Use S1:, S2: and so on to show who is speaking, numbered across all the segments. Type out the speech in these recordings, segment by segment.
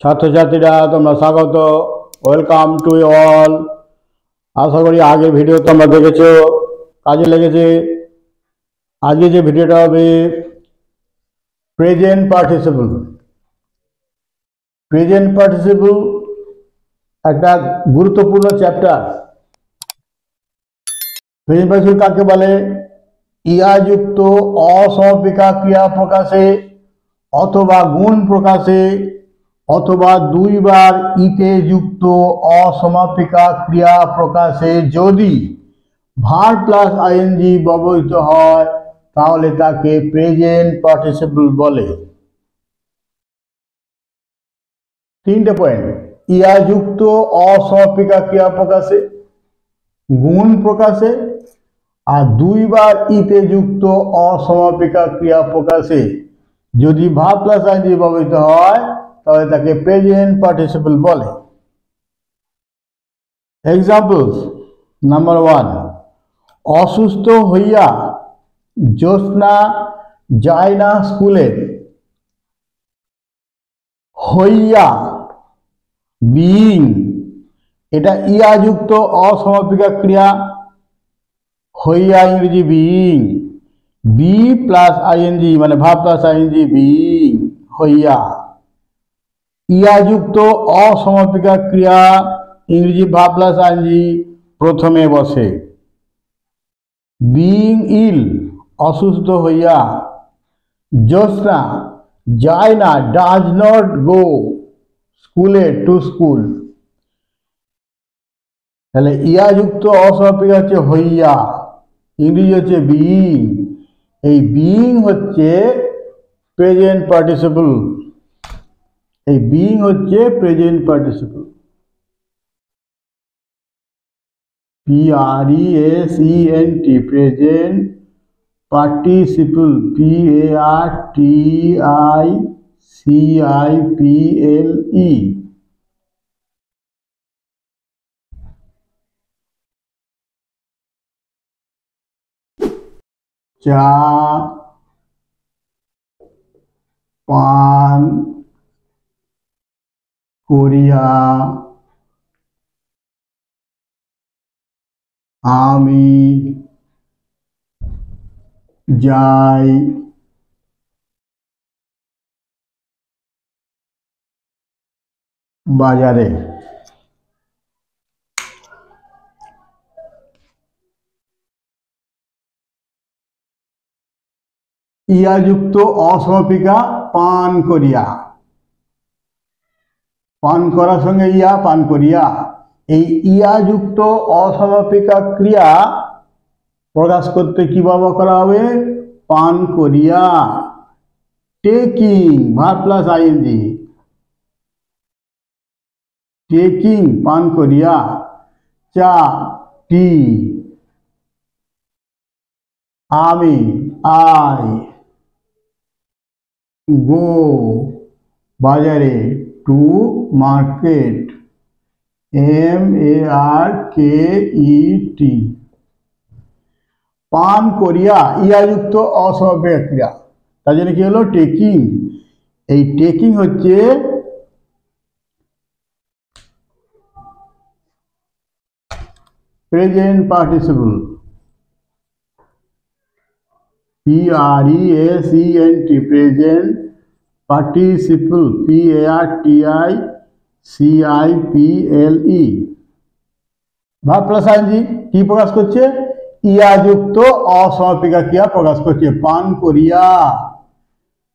S1: ছাত্রছাত্রীরা তোমরা স্বাগত, ওয়েলকাম টু অল। আশা করি আগের ভিডিও তোমরা দেখেছো, কাজে লেগেছে। আজকে যে ভিডিওটা হবে প্রেজেন্ট পার্টিসিপল। প্রেজেন্ট পার্টিসিপল একটা গুরুত্বপূর্ণ চ্যাপ্টার। প্রেজেন্ট পার্টিসিপল কাকে বলে? ইহাযুক্ত অসমাপিকা ক্রিয়া প্রকাশে অথবা গুণ প্রকাশে অথবা দুইবার ইতে যুক্ত অসমাপিকা ক্রিয়া প্রকাশে যদি ভার্ব প্লাস আইএনজি ব্যবহৃত হয় তাহলে তাকে প্রেজেন্ট পার্টিসিপল বলে। তিনটে পয়েন্ট: ইহাযুক্ত অসমাপিকা ক্রিয়া প্রকাশে, গুণ প্রকাশে আর দুইবার ইতে যুক্ত অসমাপিকা ক্রিয়া প্রকাশে যদি ভার্ব প্লাস আইএনজি ব্যবহৃত হয় তাহলে তাকে প্রেজেন্ট পার্টিসিপল বলে। এক্সাম্পলস: নাম্বার 1, অসুস্থ হইয়া জ্যোৎস্না যায় না স্কুলে। হইয়া বিইং, এটা ইহাযুক্ত অসমাপিকা ক্রিয়া। হইয়া ইংরেজি বিইং, বি প্লাস আইএনজি মানে ভার্ব প্লাস আইএনজি বিইং, হইয়া। ইহাযুক্ত অসমাপিকা ক্রিয়া ইংরেজি ভার্ব প্লাস আইএনজি প্রথমে বসে। বিইং ইল, অসুস্থ হইয়া। জ্যোৎস্না যায় না, ডাজ নট গো স্কুলে, টু স্কুল। তাহলে ইহাযুক্ত অসমাপিকা হচ্ছে হইয়া, ইংরেজি হচ্ছে বিইং। এই বিইং হচ্ছে প্রেজেন্ট পার্টিসিপল। এই বিইং হচ্ছে present participle. PRESENT, present participle, PARTICIPLE। চা পান করিয়া আমি যাই বাজারে। ইহাযুক্ত অসমাপিকা পান করিয়া, পান করার সঙ্গে ইয়া, পান করিয়া। এই ইহাযুক্ত অসমাপিকা ক্রিয়া প্রকাশ করতে কি ব্যবহার করা হবে? পান করিয়া। Taking, verb plus ING, taking, পান করিয়া। চা, টি। আমি, আই। গো, বাজারে, টু মার্কেট, MARKET। পান করিয়া ইহাযুক্ত অসমাপিকা ক্রিয়া, তার জন্য কি হলো? টেকিং। এই টেকিং হচ্ছে present participle. PRESENT, present participle, PARTICIPLE। Verb plus ING কি প্রকাশ করছে? ইহাযুক্ত অসমাপিকা ক্রিয়া প্রকাশ করছে। পান করিয়া,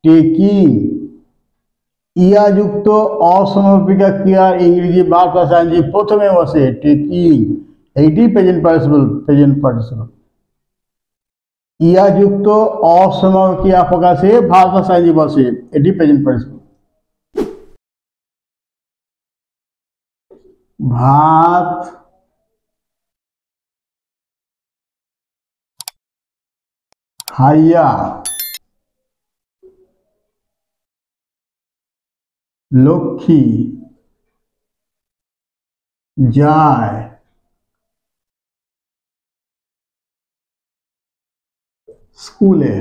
S1: টেকিং। ইহাযুক্ত অসমাপিকা ক্রিয়া ইংরেজি ভার্ব প্লাস আইএনজি প্রথমে বসে, টেকিং। এইটি প্রেজেন্ট পার্টিসিপল, প্রেজেন্ট পার্টিসিপল। ইহাযুক্ত অসমাপিকা ক্রিয়া প্রকাশে ভার্ব প্লাস আইএনজি বসে, এটি প্রেজেন্ট পার্টিসিপল। ভাত খাইয়া লক্ষ্মী যায় স্কুলে।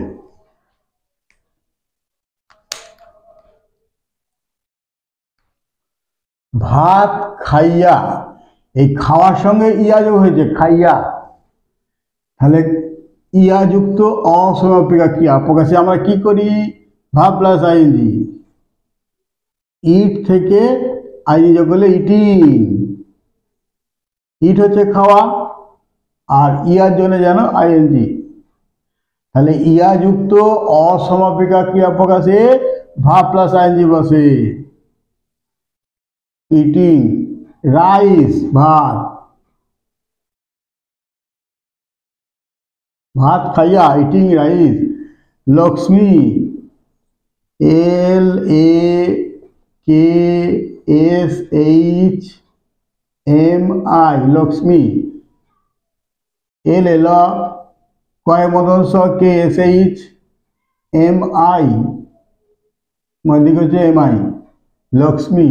S1: ভাত খাইয়া, এই খাওয়ার সঙ্গে ইয়া যোগ হয়েছে খাইয়া, তাহলে ইয়া যুক্ত অসমাপিকা ক্রিয়া প্রকাশে আমরা কি করি, ভাব প্লাস আইএনজি, ইট থেকে আইএনজি যোগ করলে ইটিং, ইট হচ্ছে খাওয়া আর ইয়ার জন্য যেন আইএনজি, তাহলে ইয়া যুক্ত অসমাপিকা ক্রিয়া প্রকাশে ভাব প্লাস আইএনজি বসে, ইটিং রাইস ভাত, ভাত খাইয়া eating rice. Lakshmi LAKSHMI Lakshmi, L L কয় মদংশ KSH MI মধ্যিক হচ্ছে MI লক্ষ্মী।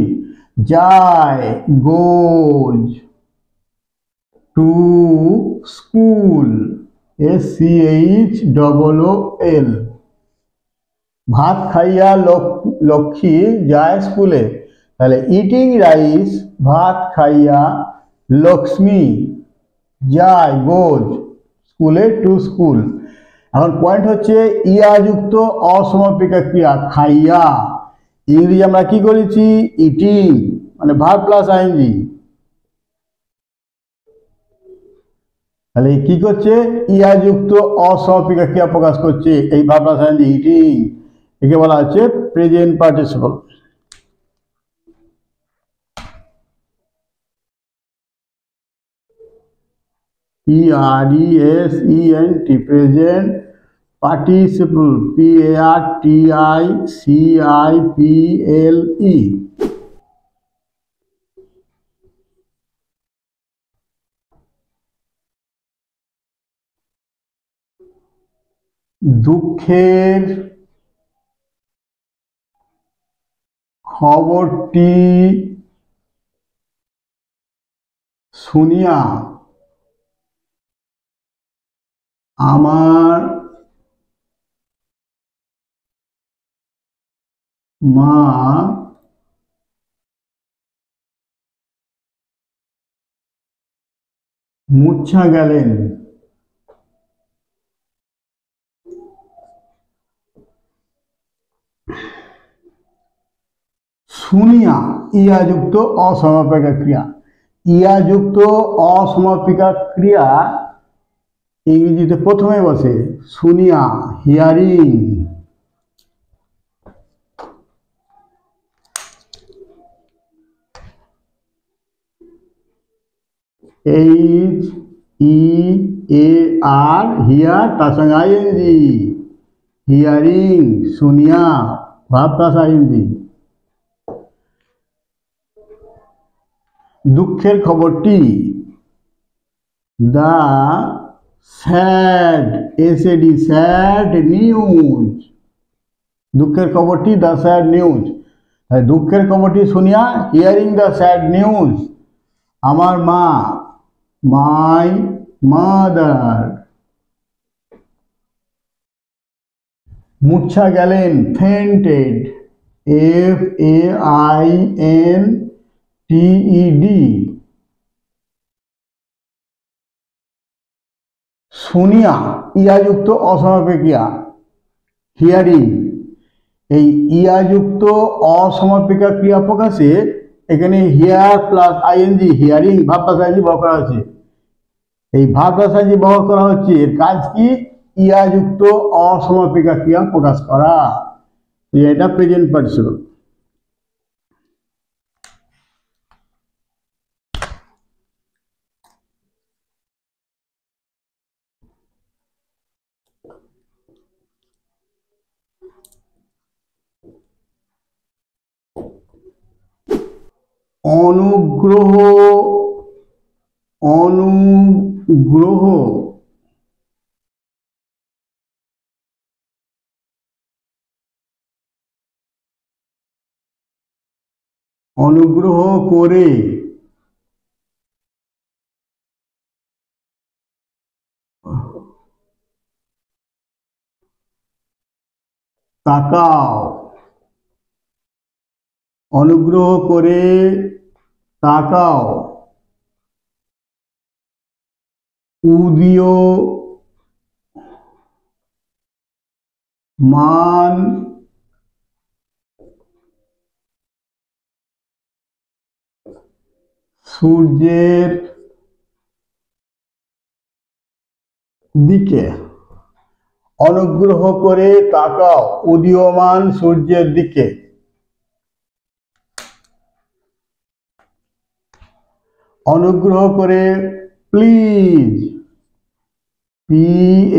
S1: যায় গোজ টু স্কুল SCHOOL, ভাত খাইয়া লক্ষ্মী যায় স্কুলে, তাহলে ইটিং রাইস ভাত খাইয়া লক্ষ্মী যায় গোজ স্কুলে টু স্কুল। এখন পয়েন্ট হচ্ছে ইয়া যুক্ত অসমাপিকা ক্রিয়া খাইয়া, ইংরেজি আমরা কি করেছি ইটিং মানে ভাব প্লাস আইএনজি, তাহলে কি করছে ইয়া যুক্ত অসমাপিকা ক্রিয়া প্রকাশ করছে এই ভাব প্লাস আইএনজি ইটিং, একে বলা হচ্ছে present participle. PRESENT present participle PARTICIPLE। দুঃখের খবরটি শুনিয়া আমার মা মূর্ছা গেলেন। শুনিয়া ইয়া যুক্ত অসমাপিকা ক্রিয়া, ইয়া যুক্ত অসমাপিকা ক্রিয়া ইংরেজিতে প্রথমে বসে শুনিয়া হিয়ারিং। HEAR হিয়ার তার সঙ্গে আইএনজি, হিয়ারিং শুনিয়া ভাব প্লাস আইএনজি। দুঃখের খবরটি the sad SAD sad news, দুঃখের খবরটি দা স্যাড নিউজ, দুঃখের খবরটি শুনিয়া হিয়ারিং দা স্যাড নিউজ আমার মা মাই মাদার মূর্ছা গেলেন ফেন্টেড FAINTED। শুনিয়া ইয়া যুক্ত অসমাপিকা ক্রিয়া হিয়ারিং, এই ইয়া যুক্ত অসমাপিকা ক্রিয়া প্রকাশে এখানে হিয়ার প্লাস আইএনজি হিয়ারিং ভাব প্লাস আইএনজি ব্যবহার করা হচ্ছে, এই ভাব প্লাস আইএনজি ব্যবহার করা হচ্ছে এর কাজ কি ইয়া যুক্ত অসমাপিকা ক্রিয়া প্রকাশ করা, এটা প্রেজেন্ট পার্টিসিপল। অনুগ্রহ অনুগ্রহ অনুগ্রহ করে তাকাও, অনুগ্রহ করে তাকাও, উদীয়মান সূর্যের দিকে। অনুগ্রহ করে তাকাও উদীয়মান সূর্যের দিকে। অনুগ্রহ করে, প্লিজ, PLEASE,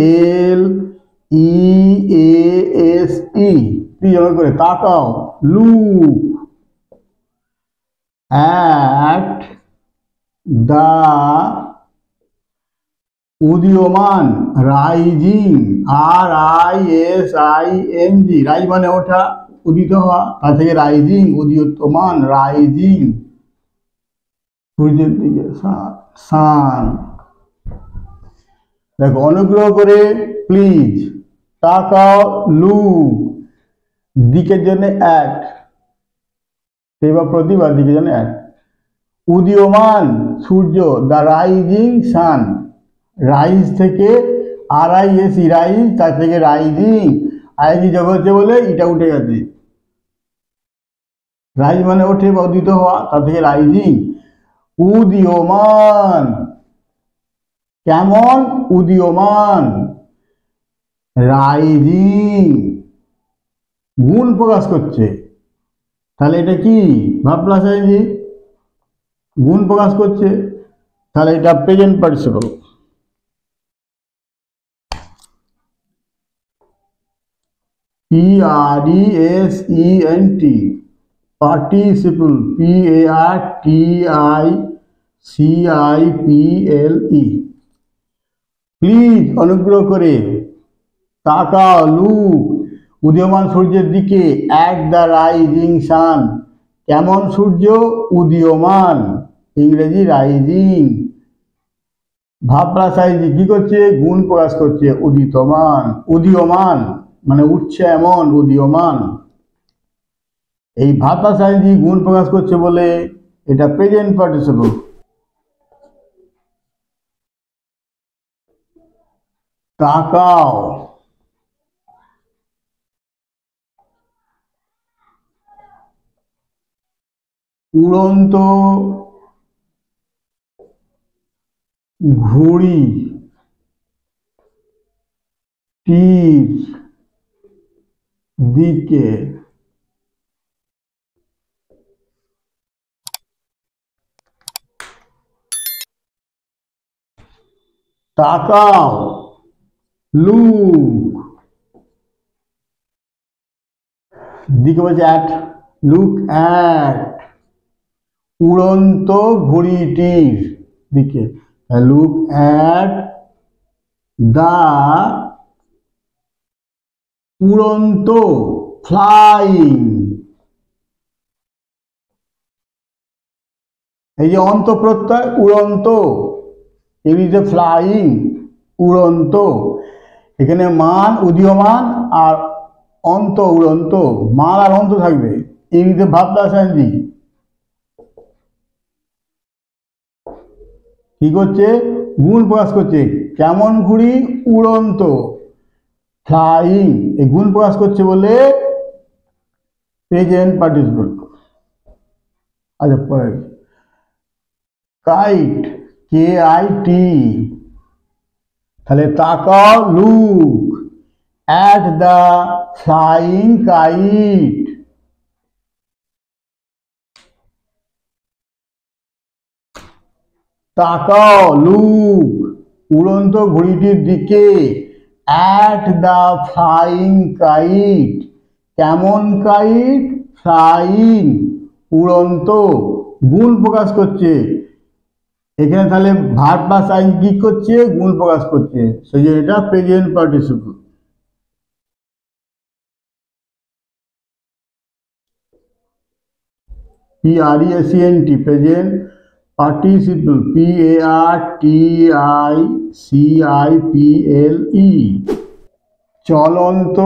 S1: প্লিজ অনুগ্রহ করে তাকাও, লুক অ্যাট দ্য উদীয়মান, রাইজিং, RISING, রাইজ মানে ওঠা, উদিত হওয়া, তার থেকে রাইজিং, উদীয়মান, রাইজিং সূর্যের দিকে, সান। দেখো, অনুগ্রহ করে, প্লিজ, তাকাও, লুক, দিকের জন্য অ্যাট, সেবা প্রতিবার দিকের জন্য অ্যাট, উদীয়মান সূর্য, দ্য রাইজিং সান, রাইজ থেকে RISE, রাইজ, তার থেকে রাইজিং, আইজি জগৎ বলে এটা উঠে গেছে, রাইজ মানে ওঠে বা উদিত হওয়া, তার থেকে রাইজিং, উদীয়মান, কেমন, উদীয়মান, রাইজিং, গুণ প্রকাশ করছে, তাহলে এটা কি, ভার্ব প্লাস আইএনজি, গুণ প্রকাশ করছে, তাহলে এটা present participle. PRESENT, participle, PARTICIPLE, please অনুগ্রহ করে, তাকাও, লুক, উদীয়মান সূর্যের দিকে, অ্যাট দ্য রাইজিং সান, কেমন সূর্য, উদীয়মান, ইংরেজি রাইজিং, ভাব প্লাস আইজি কি করছে, গুণ প্রকাশ করছে, উদিতমান, উদীয়মান মানে উঠছে এমন, উদীয়মান, এই ভাব প্লাস আইজি গুণ প্রকাশ করছে বলে এটা প্রেজেন্ট পার্টিসিপল। তাকাও, উড়ন্ত ঘুড়িটির দিকে। তাকাও, লুক, দিকে বলছে অ্যাট, লুক অ্যাট, উড়ন্ত ঘুড়িটির দিকে, লুক অ্যাট দা উড়ন্ত, ফ্লাইং, এই যে অন্ত প্রত্যয়, উড়ন্ত, ইংরেজিতে ফ্লাইং, উড়ন্ত, এখানে মান উদীয়মান আর অন্ত উড়ন্ত, মান আর অন্ত থাকবে, ইংরেজিতে ভাব প্লাস আইএনজি, কি করছে, গুণ প্রকাশ করছে, কেমন ঘুড়ি, উড়ন্ত, ফ্লাইং, এই গুণ প্রকাশ করছে বলে প্রেজেন্ট পার্টিসিপল। আচ্ছা, পরে কাইট, KIT, তাহলে তাকাও, look at the flying kite, তাকাও, লুক, উড়ন্ত ঘুড়িটির দিকে, অ্যাট দ্য ফ্লাইং কাইট, কেমন কাইট, ফ্লাইং, উড়ন্ত, গুণ প্রকাশ করছে, এখানে তাহলে ভার্ব প্লাস আইন কি করছে, গুণ প্রকাশ করছে, সেই জন্য এটা present participle. PRESENT, present participle, PARTICIPLE, চলন্ত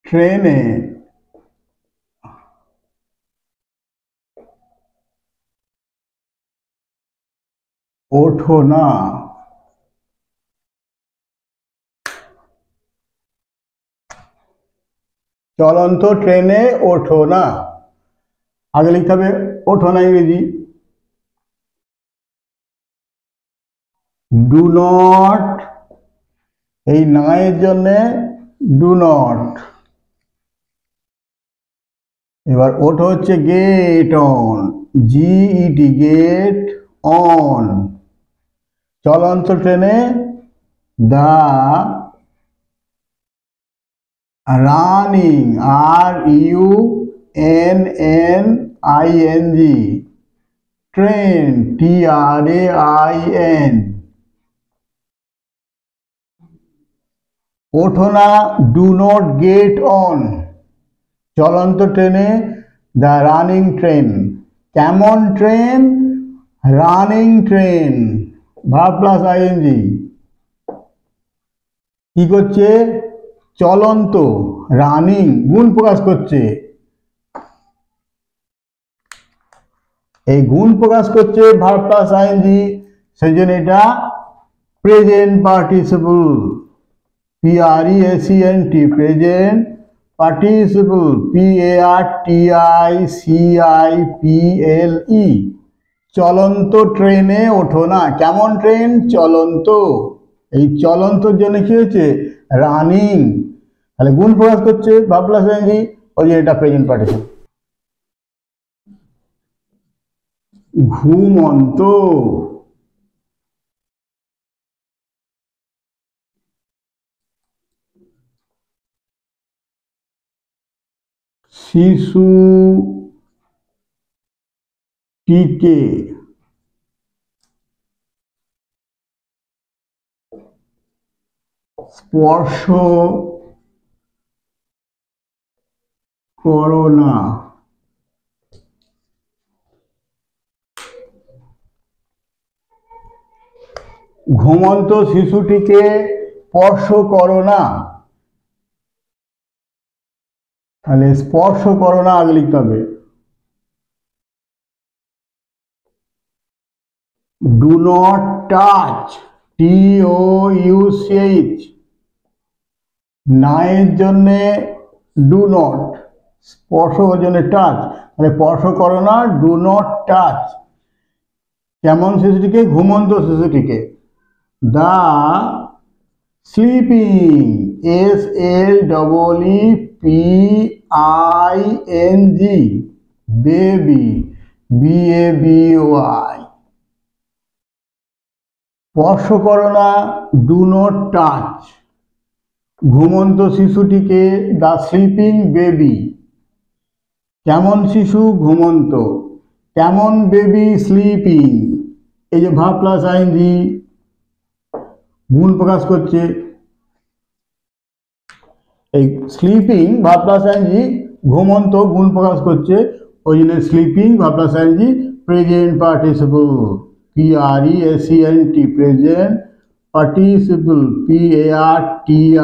S1: ট্রেনে ওঠো না। চলন্ত ট্রেনে ওঠো না, আগে লিখতে হবে ওঠো না ইংরেজি ডু নট, এই না এর জন্য ডু নট। এবার ওঠো হচ্ছে get on, G E T get on. চলন্ত ট্রেনে the running, RUNNING train, TRAIN। ওঠো না ডু নট গেট অন। চলন্ত ট্রেনে দ্য রানিং ট্রেন। কেমন train? Running train, verb plus ING. কি করছে? চলন্ত, রানিং গুণ প্রকাশ করছে, এই গুণ প্রকাশ করছে ভার্ব প্লাস আইএনজি, সেই জন্য এটা present participle, PRESENT present participle, PARTICIPLE। চলন্ত ট্রেনে ওঠো না। কেমন ট্রেন? চলন্ত। এই চলন্তর জন্য কি হয়েছে? রানিং, তাহলে গুণ প্রকাশ করছে ভার্ব প্লাস আইএনজি, ওই যে এটা প্রেজেন্ট পার্টিসিপল। ঘুমন্ত, শিশুটিকে স্পর্শ করো না। ঘুমন্ত শিশুটিকে স্পর্শ করো না, তাহলে স্পর্শ করো না আগে লিখতে হবে ডু নট টাচ, TOUCH। না এর জন্য ডু নট, স্পর্শ করার জন্য টাচ, মানে স্পর্শ করো না, ডু নট টাচ। কেমন শিশুটিকে? ঘুমন্ত শিশুটিকে। দা স্লিপিং, SLEEPING বেবি, BABY। স্পর্শ করো না, ডু নট টাচ। ঘুমন্ত শিশুটিকে দ্য স্লিপিং বেবি। কেমন শিশু? ঘুমন্ত। কেমন বেবি? স্লিপিং। এই যে ভার্ব প্লাস আইএনজি গুণ প্রকাশ করছে, এই স্লিপিং ভার্ব প্লাস আইএনজি ঘুমন্ত গুণ প্রকাশ করছে, ওই জন্য sleeping verb plus ING present participle, PRESENT present participle, PARTICIPLE।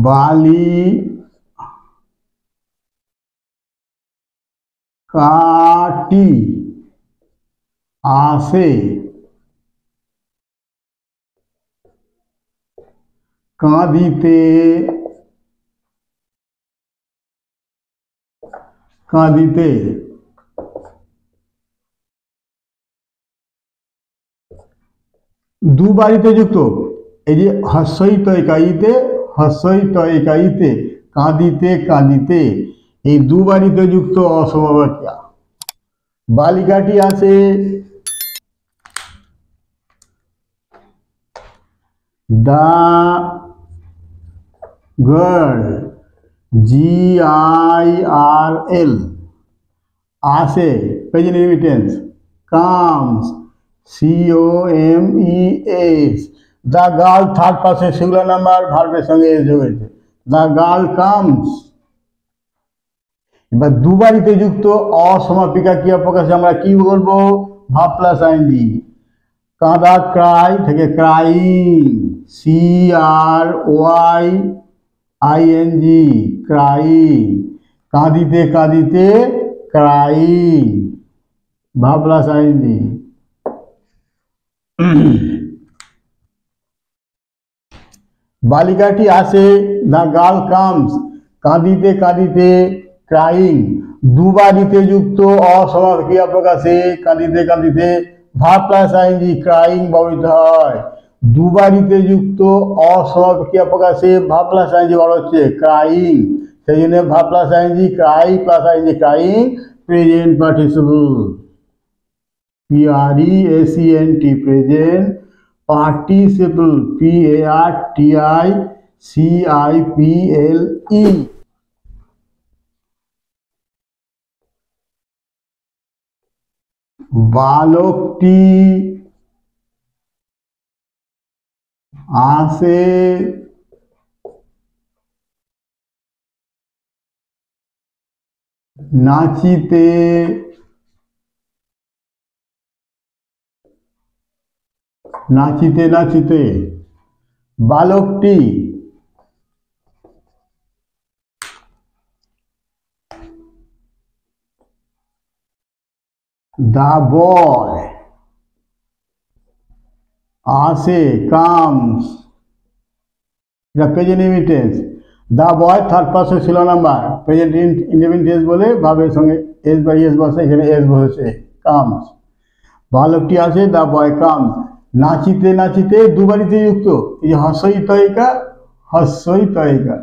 S1: বালি কাটি আসে, কাঁদিতে কাঁদিতে। দুবারিতে যুক্ত, এই যে হস্যইত একাইতে, হস্যইত একাইতে, কাঁদিতে কাঁদিতে, এই দুবারিতে যুক্ত অসমবাক্যা। বালিকাটি আছে, দা গার্ল, GIRL আসে, present indefinite tense. Comes, COMES। The girl third person singular number, ভার্বের সঙ্গে এস হয়েছে, দ্য গার্ল কামস। এবার দুবারিতে যুক্ত অসমাপিকা ক্রিয়া প্রকাশে আমরা কি বলবো? Verb plus ING. কাঁদা, ক্রাই থেকে ক্রাইং, CRYING ক্রাইং। কাঁদিতে কাঁদিতে ক্রাইং, ভার্ব প্লাস আইএনজি। বালিকাটি আসে, দ্য গার্ল কামস, কাঁদিতে কাঁদিতে, ক্রাইং, দুবারিতে যুক্ত অসমাস ক্রিয়া প্রকাশে, কাঁদিতে কাঁদিতে, ভার্ব প্লাস আইএনজি ক্রাইং ব্যবহৃত হয়। দুবারিতে যুক্ত অসমাস ক্রিয়া প্রকাশে ভার্ব প্লাস আইএনজি বলা হচ্ছে ক্রাইং, সেই জন্য verb plus ING cry plus ING crying present participle, PRESENT present participle, PARTICIPLE। বালকটি আসে, নাচিতে নাচিতে নাচিতে, বালকটি দ্য বয় আসে, কামস, এটা present indefinite. The boy third person ছিল নাম্বার, প্রেজেন্ট ইনডিফিনিট বলে ভাবের সঙ্গে এস বাই এস বসে, এখানে এস বসেছে, কামস। বালকটি আসে, দ্য বয় কামস। নাচিতে নাচিতে দুবারিতে যুক্ত, এই যে হস্যই তয়িকা, হস্যই তয়িকা,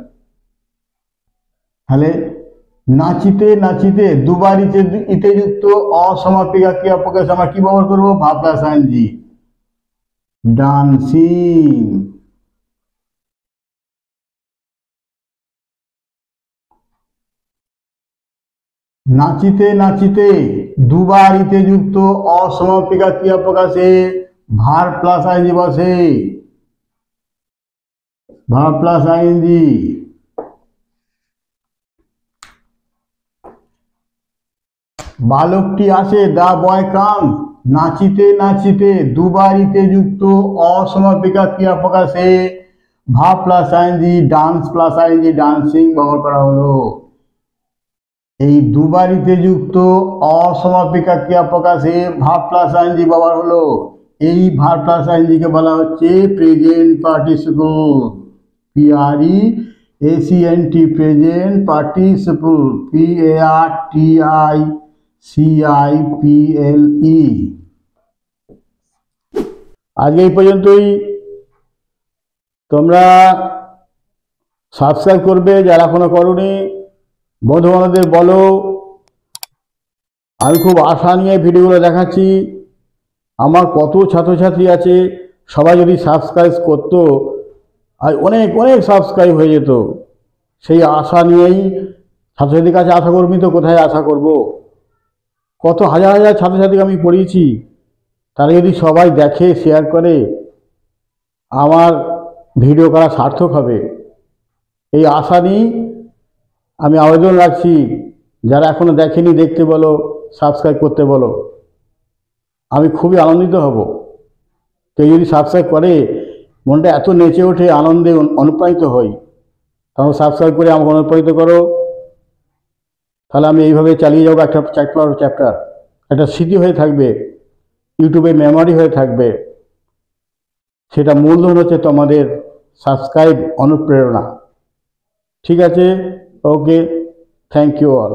S1: তাহলে নাচিতে নাচিতে দুবারিতে ইতে যুক্ত অসমাপিকা ক্রিয়া প্রকাশ আমরা কি ব্যবহার করবো? Verb plus ING, dancing. নাচিতে নাচিতে দুবারিতে যুক্ত অসমাপিকা ক্রিয়া প্রকাশে ভার্ব প্লাস আইএনজি বসে, ভার্ব প্লাস আইএনজি। বালকটি আসে, দ্য বয় কাম, নাচিতে নাচিতে দুবারিতে যুক্ত অসমাপিকা ক্রিয়া প্রকাশে verb plus ING, dance plus ING, dancing ব্যবহার করা হলো। এই দুবারিতে যুক্ত অসমাপিকা ক্রিয়া প্রকাশে ভার্ব প্লাস আইএনজি ব্যবহার হলো। এই ভার্ব প্লাস আইএনজি কে বলা হচ্ছে present participle, PRESENT present participle, PARTICIPLE। আজকে এই পর্যন্তই। তোমরা সাবস্ক্রাইব করবে যারা এখনো করোনি, বন্ধু বান্ধবদের বলো। আমি খুব আশা নিয়ে ভিডিওগুলো দেখাচ্ছি। আমার কত ছাত্রছাত্রী আছে, সবাই যদি সাবস্ক্রাইব করতো আর অনেক অনেক সাবস্ক্রাইব হয়ে যেত। সেই আশা নিয়েই ছাত্রছাত্রীর কাছে আশা করবি তো কোথায় আশা করব? কত হাজার হাজার ছাত্রছাত্রীকে আমি পড়িয়েছি, তারা যদি সবাই দেখে, শেয়ার করে, আমার ভিডিও করা সার্থক হবে। এই আশা নিয়েই আমি আবেদন রাখছি, যারা এখনো দেখেনি দেখতে বলো, সাবস্ক্রাইব করতে বলো। আমি খুবই আনন্দিত হব। কেউ যদি সাবস্ক্রাইব করে, মনটা এত নেচে ওঠে, আনন্দে অনুপ্রাণিত হই। তাহলে সাবস্ক্রাইব করে আমাকে অনুপ্রাণিত করো, তাহলে আমি এইভাবে চালিয়ে যাবো। একটা চ্যাপ্টার একটা স্মৃতি হয়ে থাকবে, ইউটিউবে মেমোরি হয়ে থাকবে। সেটা মূলধন হচ্ছে তোমাদের সাবস্ক্রাইব, অনুপ্রেরণা। ঠিক আছে, ওকে, থ্যাংক ইউ অল।